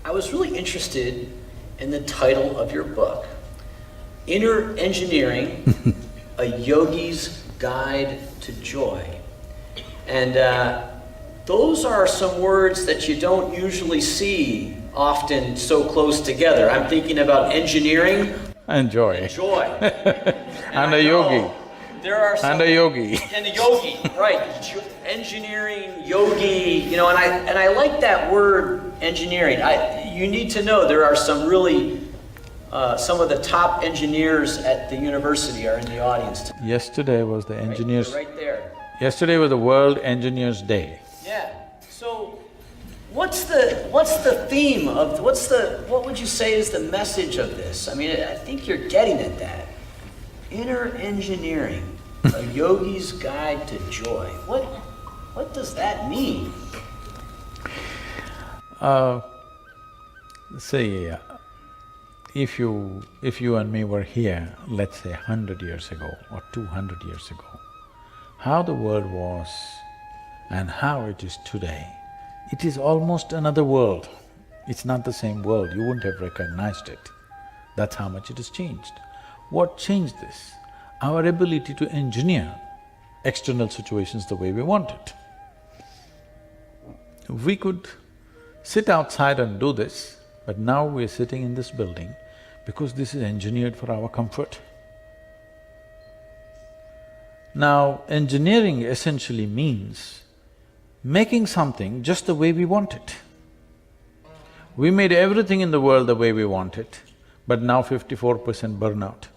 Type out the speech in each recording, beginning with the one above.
I was really interested in the title of your book, Inner Engineering, A Yogi's Guide to Joy. And those are some words that you don't usually see often so close together. I'm thinking about engineering and joy. And joy. And a yogi. There are some, and a yogi. And a yogi, right. Engineering, yogi, you know, and I like that word, engineering. You need to know there are some really, some of the top engineers at the university are in the audience. Yesterday was the engineers… Right there. Yesterday was the World Engineers Day. Yeah, so what's the theme of, what would you say is the message of this? I mean, I think you're getting at that. Inner engineering, a yogi's guide to joy. What does that mean? See, if you and me were here, let's say 100 years ago or 200 years ago, how the world was and how it is today, it is almost another world. It's not the same world, you wouldn't have recognized it. That's how much it has changed. What changed this? Our ability to engineer external situations the way we want it. We could sit outside and do this, but now we're sitting in this building because this is engineered for our comfort. Now, engineering essentially means making something just the way we want it. We made everything in the world the way we want it, but now 54% burnout.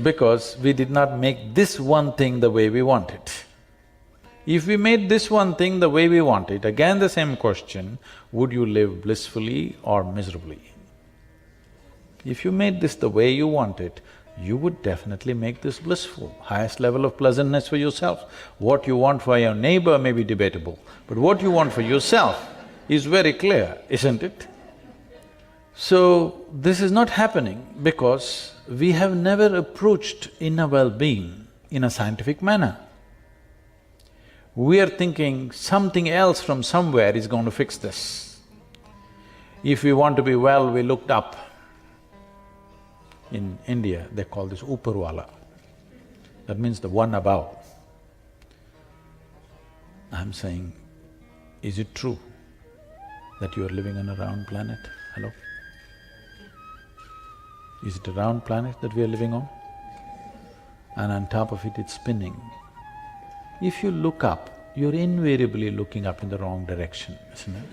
Because we did not make this one thing the way we want it. If we made this one thing the way we want it, again the same question, would you live blissfully or miserably? If you made this the way you want it, you would definitely make this blissful, highest level of pleasantness for yourself. What you want for your neighbor may be debatable, but what you want for yourself is very clear, isn't it? So, this is not happening because we have never approached inner well-being in a scientific manner. We are thinking something else from somewhere is going to fix this. If we want to be well, we looked up. In India, they call this Uparwala. That means the one above. I'm saying, is it true that you are living on a round planet? Hello? Is it a round planet that we are living on? And on top of it, it's spinning. If you look up, you're invariably looking up in the wrong direction, isn't it?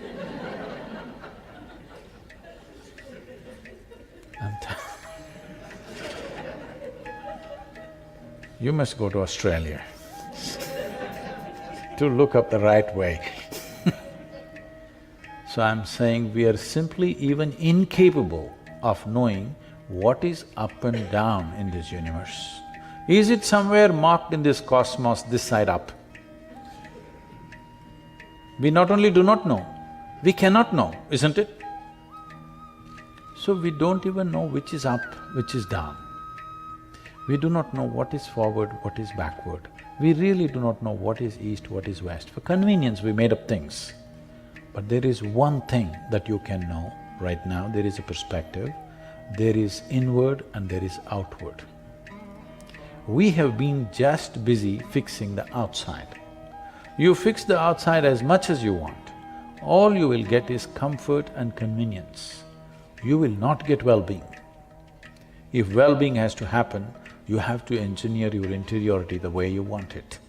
You must go to Australia to look up the right way. So I'm saying we are simply even incapable of knowing what is up and down in this universe. Is it somewhere marked in this cosmos, this side up? We not only do not know, we cannot know, isn't it? So we don't even know which is up, which is down. We do not know what is forward, what is backward. We really do not know what is east, what is west. For convenience, we made up things. But there is one thing that you can know right now, there is a perspective, there is inward and there is outward. We have been just busy fixing the outside. You fix the outside as much as you want, all you will get is comfort and convenience. You will not get well-being. If well-being has to happen, you have to engineer your interiority the way you want it.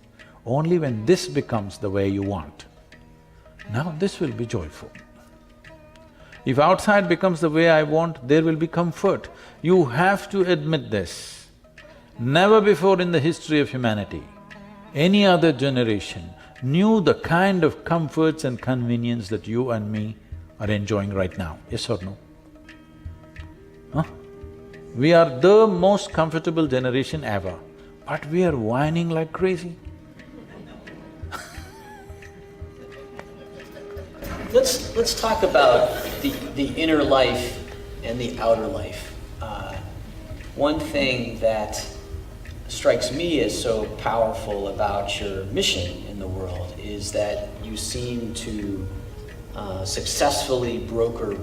Only when this becomes the way you want, now this will be joyful. If outside becomes the way I want, there will be comfort. You have to admit this. Never before in the history of humanity, any other generation knew the kind of comforts and convenience that you and me are enjoying right now, yes or no? Huh? We are the most comfortable generation ever, but we are whining like crazy. Let's talk about the inner life and the outer life. One thing that strikes me as so powerful about your mission in the world is that you seem to successfully broker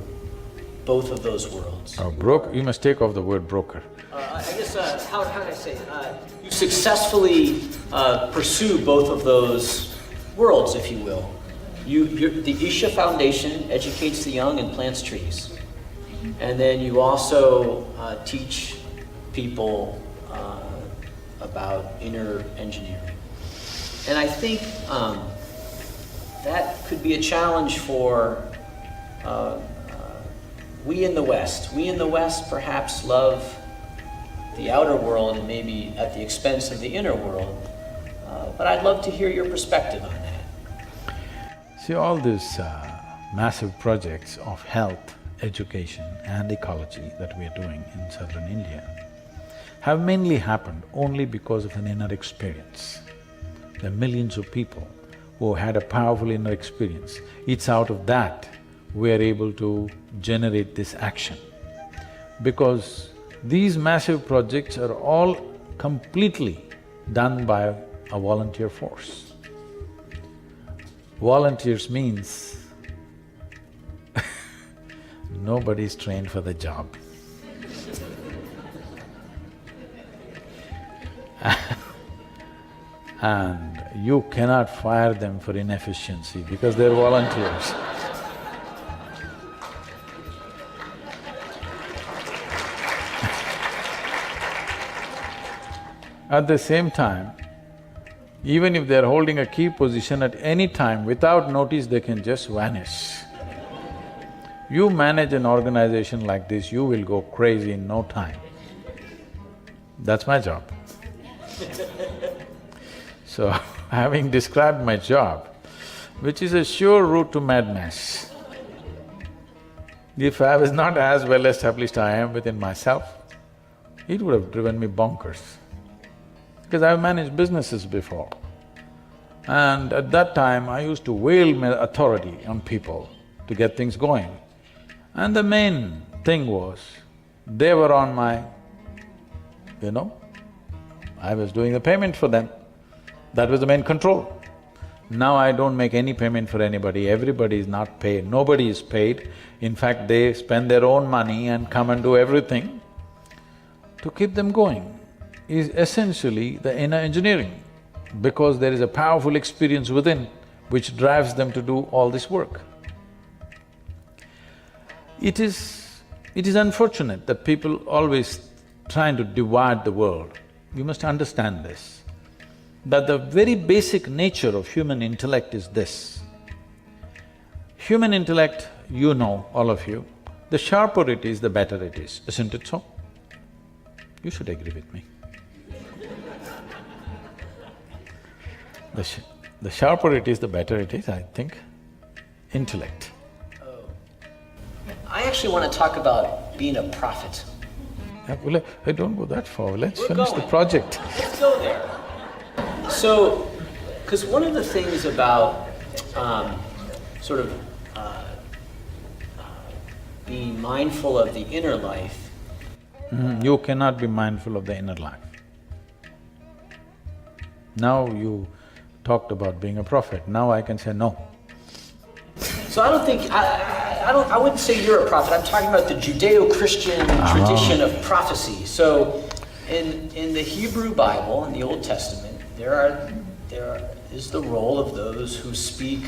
both of those worlds? You must take off the word broker. I guess, how can I say, you successfully pursue both of those worlds, if you will. The Isha Foundation educates the young and plants trees. And then you also teach people about inner engineering. And I think that could be a challenge for we in the West. We in the West perhaps love the outer world and maybe at the expense of the inner world. But I'd love to hear your perspective on that. See, all these massive projects of health, education and ecology that we are doing in southern India have mainly happened only because of an inner experience. There are millions of people who had a powerful inner experience. It's out of that we are able to generate this action. Because these massive projects are all completely done by a volunteer force. Volunteers means nobody is trained for the job. And you cannot fire them for inefficiency because they're volunteers. At the same time, even if they're holding a key position at any time, without notice they can just vanish. You manage an organization like this, you will go crazy in no time. That's my job. So, having described my job, which is a sure route to madness, if I was not as well established I am within myself, it would have driven me bonkers. Because I've managed businesses before. And at that time, I used to wield my authority on people to get things going. And the main thing was, they were on my, I was doing the payment for them. That was the main control. Now I don't make any payment for anybody, everybody is not paid, nobody is paid. In fact, they spend their own money and come and do everything to keep them going. Is essentially the inner engineering, because there is a powerful experience within which drives them to do all this work. It is unfortunate that people always trying to divide the world. You must understand this, that the very basic nature of human intellect is this. Human intellect, you know, all of you, the sharper it is, the better it is, isn't it so? You should agree with me. The sharper it is, the better it is, I think, intellect. Oh. I actually want to talk about being a prophet. Well, I don't go that far, let's We're finish going. the project. Let's go there. So, because one of the things about being mindful of the inner life… You cannot be mindful of the inner life. Now you talked about being a prophet, now I can say no. So I don't think… I wouldn't say you're a prophet, I'm talking about the Judeo-Christian tradition of prophecy. So, in the Hebrew Bible, in the Old Testament, there is the role of those who speak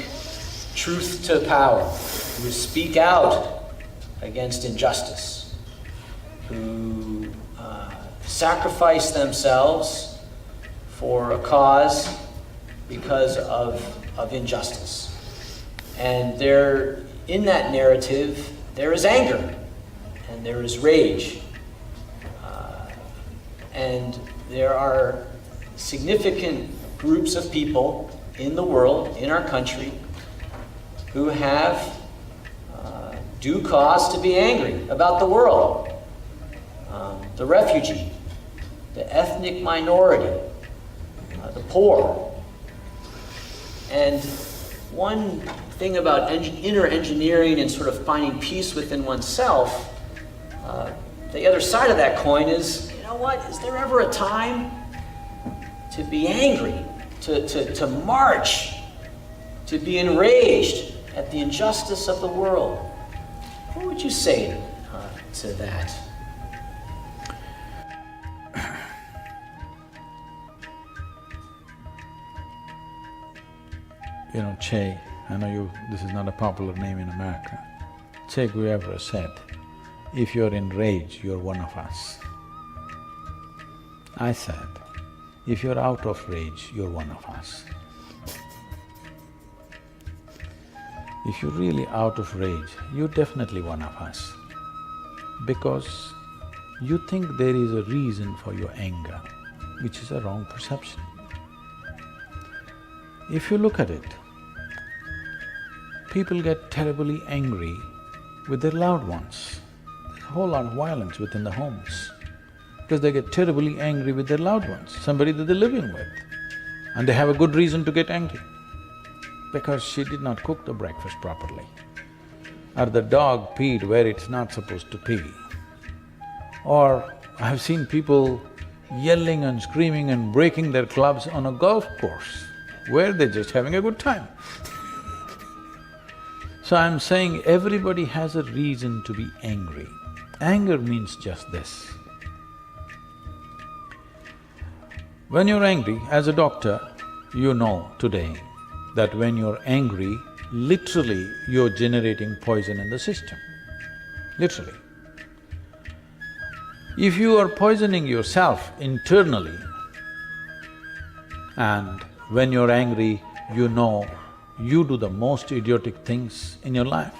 truth to power, who speak out against injustice, who sacrifice themselves for a cause because of injustice. And in that narrative, there is anger, and there is rage, and there are significant groups of people in the world, in our country, who have due cause to be angry about the world. The refugee, the ethnic minority, the poor. And one thing about inner engineering and sort of finding peace within oneself, the other side of that coin is, you know what, is there ever a time to be angry, to march, to be enraged, at the injustice of the world. What would you say to that? You know, Che, I know this is not a popular name in America. Che Guevara said, if you're in rage, you're one of us. I said, if you're out of rage, you're one of us. If you're really out of rage, you're definitely one of us. Because you think there is a reason for your anger, which is a wrong perception. If you look at it, people get terribly angry with their loved ones. There's a whole lot of violence within the homes because they get terribly angry with their loved ones, somebody that they're living with. And they have a good reason to get angry because she did not cook the breakfast properly, or the dog peed where it's not supposed to pee. Or I've seen people yelling and screaming and breaking their clubs on a golf course where they're just having a good time. So I'm saying everybody has a reason to be angry. Anger means just this. When you're angry, as a doctor, you know today that when you're angry, literally you're generating poison in the system, literally. If you are poisoning yourself internally, and when you're angry, you know you do the most idiotic things in your life.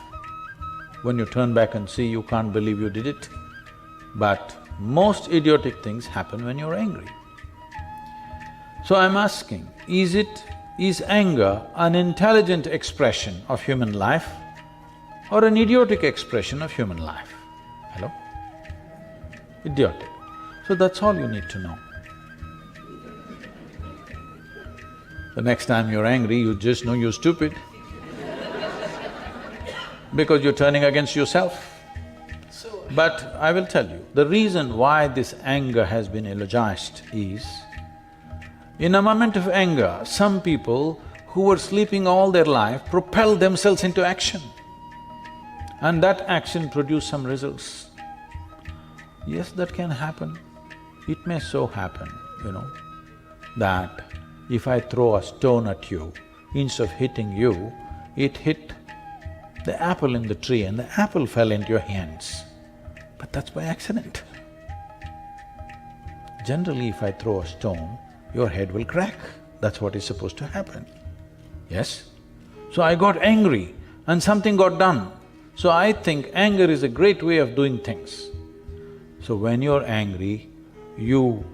When you turn back and see, you can't believe you did it. But most idiotic things happen when you're angry. So I'm asking, is anger an intelligent expression of human life or an idiotic expression of human life? Hello? Idiotic. So that's all you need to know. The next time you're angry, you just know you're stupid because you're turning against yourself. But I will tell you, the reason why this anger has been eulogized is, in a moment of anger, some people who were sleeping all their life propelled themselves into action, and that action produced some results. Yes, that can happen. It may so happen, that if I throw a stone at you, instead of hitting you, it hit the apple in the tree and the apple fell into your hands. But that's by accident. Generally, if I throw a stone, your head will crack. That's what is supposed to happen. Yes? So I got angry and something got done. So I think anger is a great way of doing things. So when you're angry, you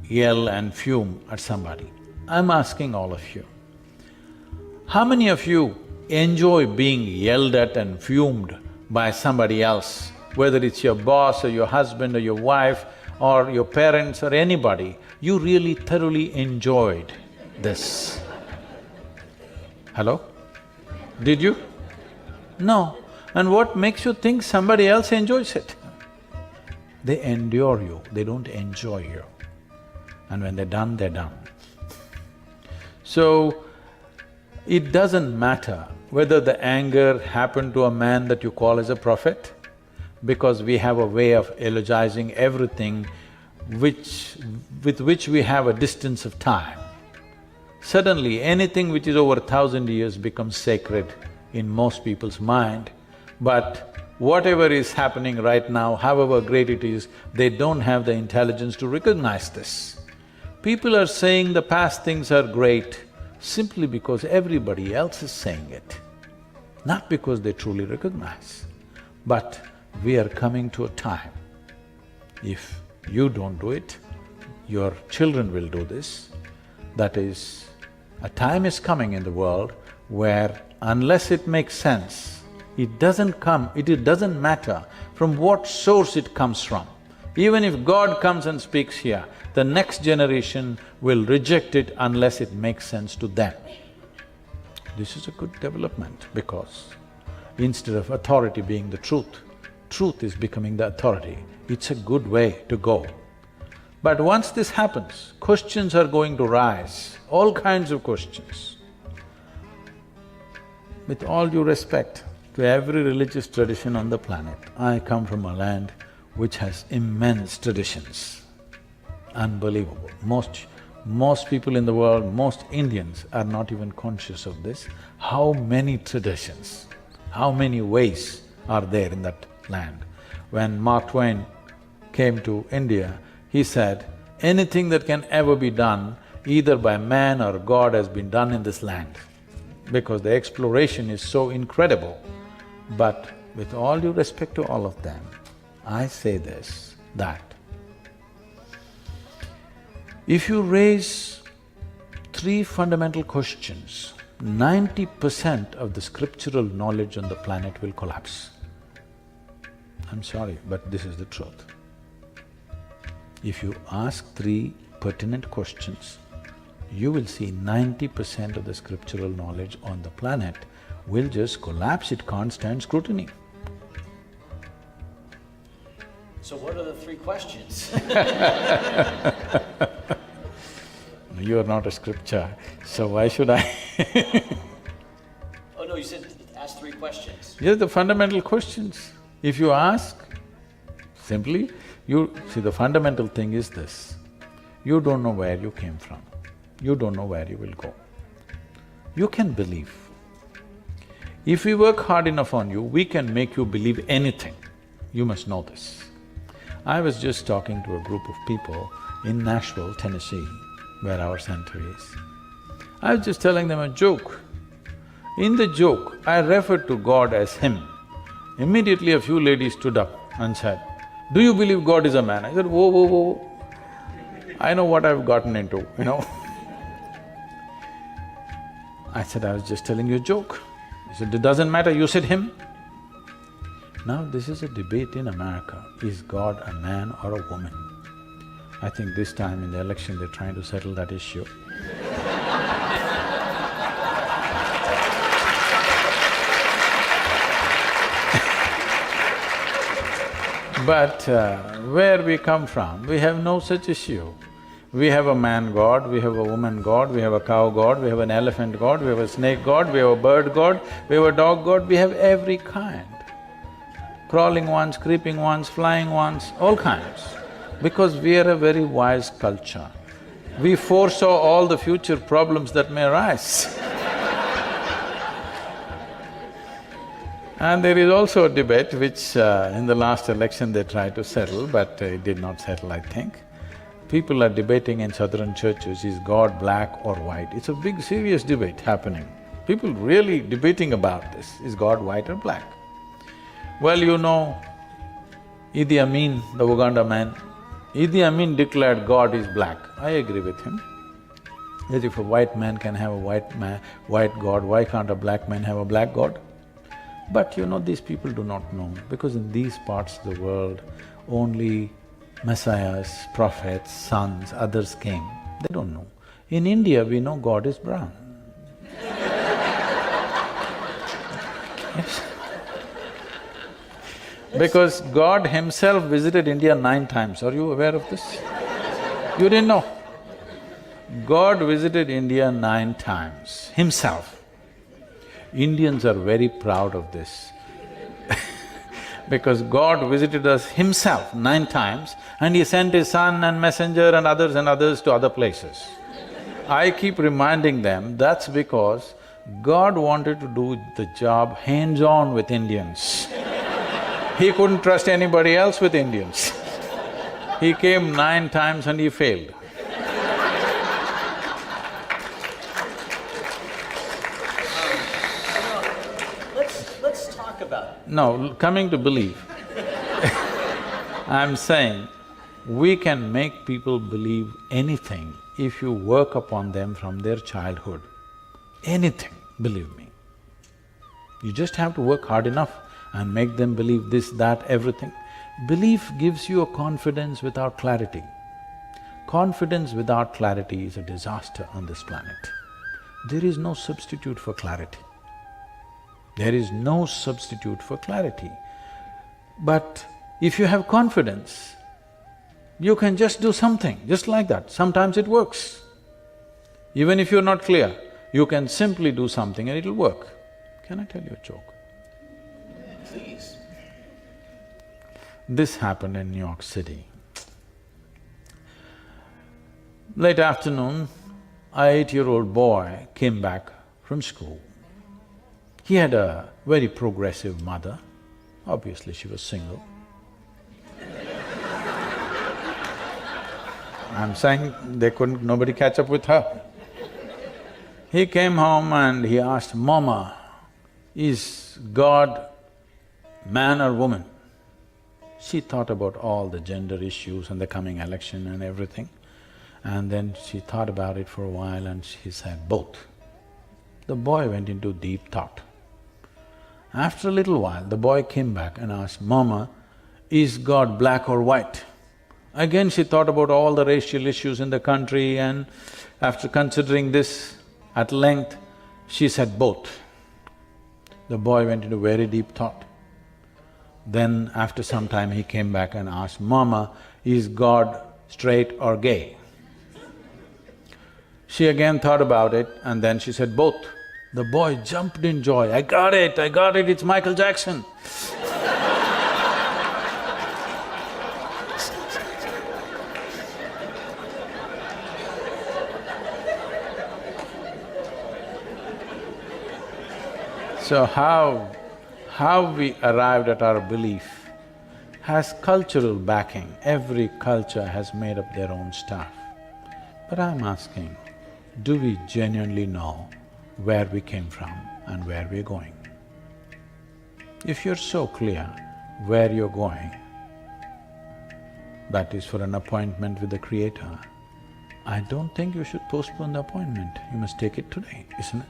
yell and fume at somebody. I'm asking all of you, how many of you enjoy being yelled at and fumed by somebody else, whether it's your boss or your husband or your wife or your parents or anybody? You really thoroughly enjoyed this. Hello? Did you? No. And what makes you think somebody else enjoys it? They endure you, they don't enjoy you. And when they're done, they're done. So, it doesn't matter whether the anger happened to a man that you call as a prophet, because we have a way of eulogizing everything with which we have a distance of time. Suddenly, anything which is over 1,000 years becomes sacred in most people's mind, but whatever is happening right now, however great it is, they don't have the intelligence to recognize this. People are saying the past things are great simply because everybody else is saying it, not because they truly recognize. But we are coming to a time, if you don't do it, your children will do this. That is, a time is coming in the world where unless it makes sense, it doesn't matter from what source it comes from. Even if God comes and speaks here, the next generation will reject it unless it makes sense to them. This is a good development because instead of authority being the truth is becoming the authority. It's a good way to go. But once this happens, questions are going to rise, all kinds of questions. With all due respect to every religious tradition on the planet, I come from a land which has immense traditions. Unbelievable. Most people in the world, most Indians are not even conscious of this. How many traditions, how many ways are there in that land? When Mark Twain came to India, he said, anything that can ever be done, either by man or God, has been done in this land, because the exploration is so incredible. But with all due respect to all of them, I say this, that if you raise three fundamental questions, 90% of the scriptural knowledge on the planet will collapse. I'm sorry, but this is the truth. If you ask three pertinent questions, you will see 90% of the scriptural knowledge on the planet will just collapse, it can't stand scrutiny. So what are the three questions? You are not a scripture, so why should I? Oh no, you said ask three questions. Yes, the fundamental questions. If you ask, simply, see, the fundamental thing is this: you don't know where you came from, you don't know where you will go. You can believe. If we work hard enough on you, we can make you believe anything. You must know this. I was just talking to a group of people in Nashville, Tennessee, where our center is. I was just telling them a joke. In the joke, I referred to God as Him. Immediately a few ladies stood up and said, "Do you believe God is a man?" I said, "Whoa, whoa, whoa, I know what I've gotten into, you know." I said, "I was just telling you a joke." He said, "It doesn't matter, you said Him." Now this is a debate in America, is God a man or a woman? I think this time in the election they're trying to settle that issue. But where we come from, we have no such issue. We have a man god, we have a woman god, we have a cow god, we have an elephant god, we have a snake god, we have a bird god, we have a dog god, we have every kind. Crawling ones, creeping ones, flying ones, all kinds. Because we are a very wise culture. We foresaw all the future problems that may arise. And there is also a debate which in the last election they tried to settle, but it did not settle, I think. People are debating in southern churches, is God black or white? It's a big serious debate happening. People really debating about this, is God white or black? Well, you know, Idi Amin, the Uganda man, Idi Amin declared God is black. I agree with him. That if a white man can have a white God, why can't a black man have a black God? But you know, these people do not know, because in these parts of the world, only messiahs, prophets, sons, others came. They don't know. In India, we know God is brown. Yes. Because God Himself visited India 9 times. Are you aware of this? You didn't know? God visited India 9 times, Himself. Indians are very proud of this. Because God visited us Himself 9 times and He sent His son and messenger and others to other places. I keep reminding them, that's because God wanted to do the job hands-on with Indians. He couldn't trust anybody else with Indians. He came 9 times and He failed. Let's talk about it. No, coming to belief, I'm saying we can make people believe anything if you work upon them from their childhood. Anything, believe me. You just have to work hard enough and make them believe this, that, everything. Belief gives you a confidence without clarity. Confidence without clarity is a disaster on this planet. There is no substitute for clarity. There is no substitute for clarity. But if you have confidence, you can just do something, just like that. Sometimes it works. Even if you're not clear, you can simply do something and it'll work. Can I tell you a joke? Please. This happened in New York City. Late afternoon, an 8-year-old boy came back from school. He had a very progressive mother. Obviously, she was single. I'm saying nobody catch up with her. He came home and he asked, "Mama, is God man or woman?" She thought about all the gender issues and the coming election and everything. And then she thought about it for a while and she said, "Both." The boy went into deep thought. After a little while, the boy came back and asked, "Mama, is God black or white?" Again she thought about all the racial issues in the country, and after considering this at length, she said, "Both." The boy went into very deep thought. Then after some time he came back and asked, "Mama, is God straight or gay?" She again thought about it and then she said, "Both." The boy jumped in joy, I got it, it's Michael Jackson." So how we arrived at our belief has cultural backing. Every culture has made up their own stuff. But I'm asking, do we genuinely know where we came from and where we're going? If you're so clear where you're going, that is for an appointment with the Creator, I don't think you should postpone the appointment, you must take it today, isn't it?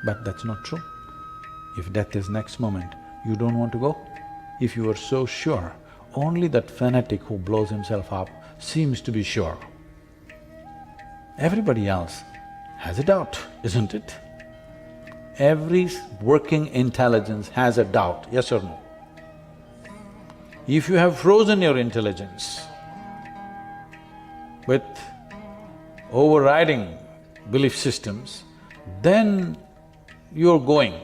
But that's not true. If death is next moment, you don't want to go? If you are so sure, only that fanatic who blows himself up seems to be sure. Everybody else has a doubt, isn't it? Every working intelligence has a doubt, yes or no? If you have frozen your intelligence with overriding belief systems, then you're going.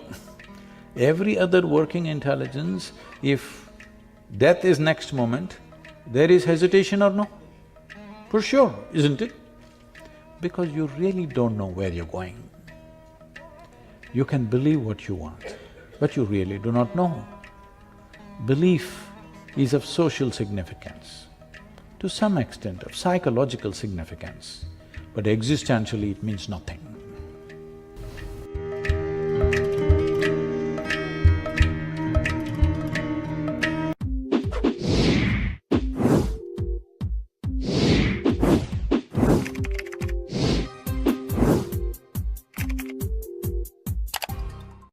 Every other working intelligence, if death is next moment, there is hesitation or no? For sure, isn't it? Because you really don't know where you're going. You can believe what you want, but you really do not know. Belief is of social significance, to some extent of psychological significance, but existentially it means nothing.